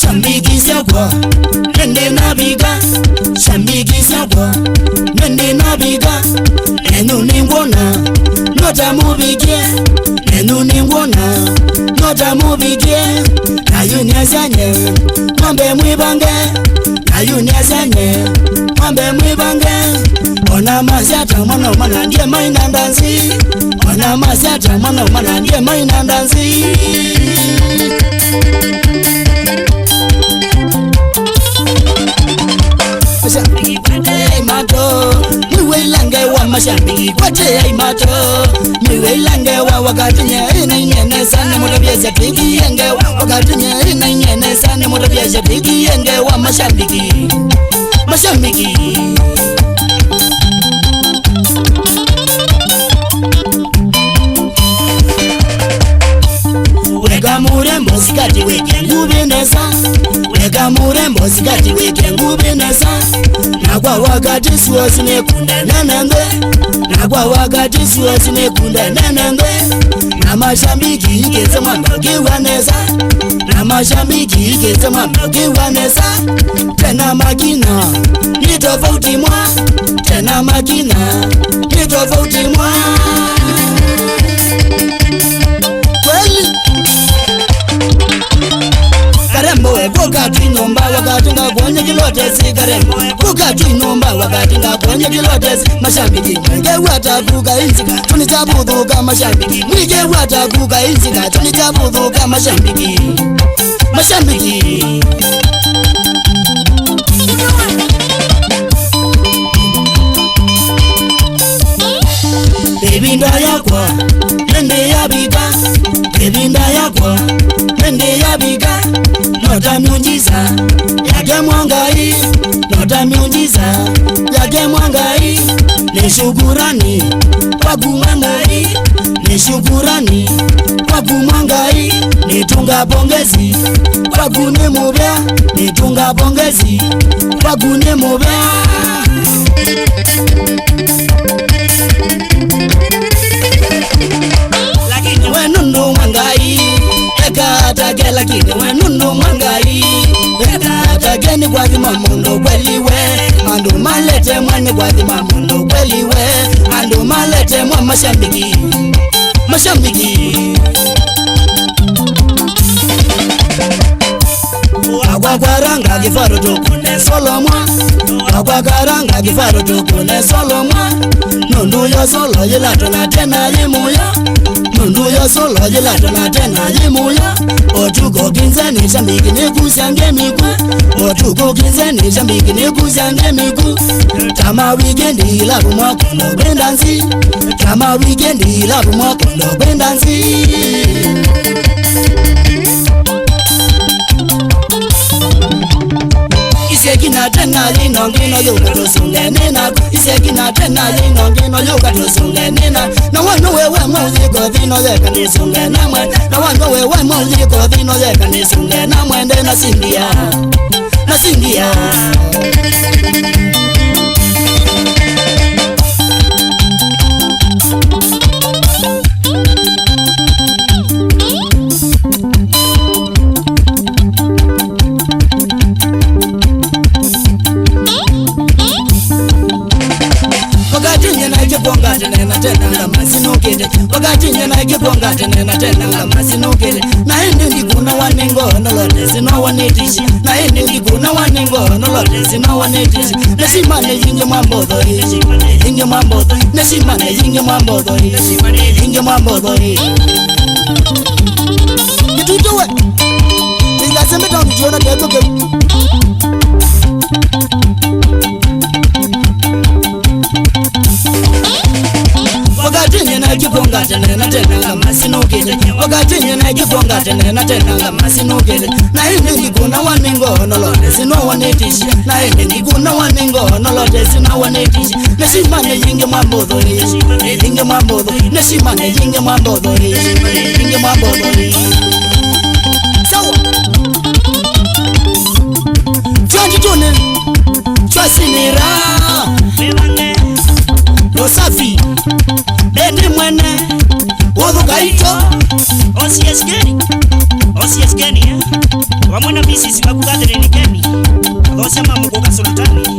Shambiki sabwa nende nabiga Shambiki sabwa nende nabiga Nenu ningwona nota mubige Nenu ningwona nota mubige Na yunyazanye Mwambe mwibange Na yunyazanye Mwambe mwibange Ona masyata mwana umana ndiye maina ndanzi Ona masyata mwana umana ndiye maina ndanzi Mashambiki kwate mato Miwe ilange wa mashambiki kwate mato Miwe ilange wa wakati nye ina inyene sana Mutabiesha piki yenge wakati nye ina inyene sana Mutabiesha piki yenge wa mashambiki Mashambiki Weka murembo sikati weke ngubinesa Weka murembo sikati weke ngubinesa Nagwa wakati suosi nekunda nenende Nagwa wakati suosi nekunda nenende Na mashambiki ikeze mwamba kiwanesa Na mashambiki ikeze mwamba kiwanesa Tena makina nitofauti mwa Tena makina nitofauti mwa Kweli Karembo we kukati nomba wakati nga kwenye kilotesi Karembo we kukati nomba wakati nga kwenye kilotesi Mashambiki mwenge watakuka inzika Tunitabudhuka mashambiki Mwige watakuka inzika Tunitabudhuka mashambiki Mashambiki Bebinda yakwa Nende yabiga Bebinda yakwa Nende yabiga Nota miunjiza Yage mwangai Nota miunjiza Yage mwangai Neshukurani Wagumwangai Neshukurani Wagumwangai Nitunga pongezi Wagune mubya Nitunga pongezi Wagune mubya Lakini wenundu mwangai Eka atake lakini wenundu mwangai Eka atake ni kwa thima mundu kweliwe Andu malete mwani kwa thima mundu kweliwe Andu malete mwa mashambiki Mashambiki Wakwa karanga kifaru tukune solomwa Wakwa karanga kifaru tukune solomwa Nundu yo solo yilato na tena yimuya Nundu yo solo yilato na tena yimuya Otuko kinzeni shambiki nikusyange miku Otuko kinzeni shambiki nikusyange miku Tama wikendi ilabu mwakondo bendansi Tama wikendi ilabu mwakondo bendansi Isekina tena lino ngino yuka tusunge nina Isekina tena lino ngino yuka tusunge nina Na wano wewe muziko vino yeka nisunge na mwende Na wano wewe muziko vino yeka nisunge na mwende Na singia Na singia Wakati nyena ikiponga tena tena masinukile Wakati nyena ikiponga tena tena masinukile Na hindi ndikuna waningo nolote sino wanitishi Na hindi ndikuna waningo nolote sino wanitishi Neshimane yinge mwambodho Yinge mwambodho Neshimane yinge mwambodho Yinge mwambodho Nituitowe Nilasemeta mjiona tegoke Wakati nyena ikiponga tena tena masinukile Wakati nyena ikiponga tena tena masinukile Na hindi ndikuna waningo nolote sino wanitishi Na hindi ndikuna waningo nolote sino wanitishi Neshimane yinge mwambodho Yinge mwambodho Neshimane yinge mwambodho Yinge mwambodho Sawa Chwanjitune Chwasinira roho safi bendi mwene udhukaito osieskeni wamwena misisi wakugathire ni keni thosema muguka sultani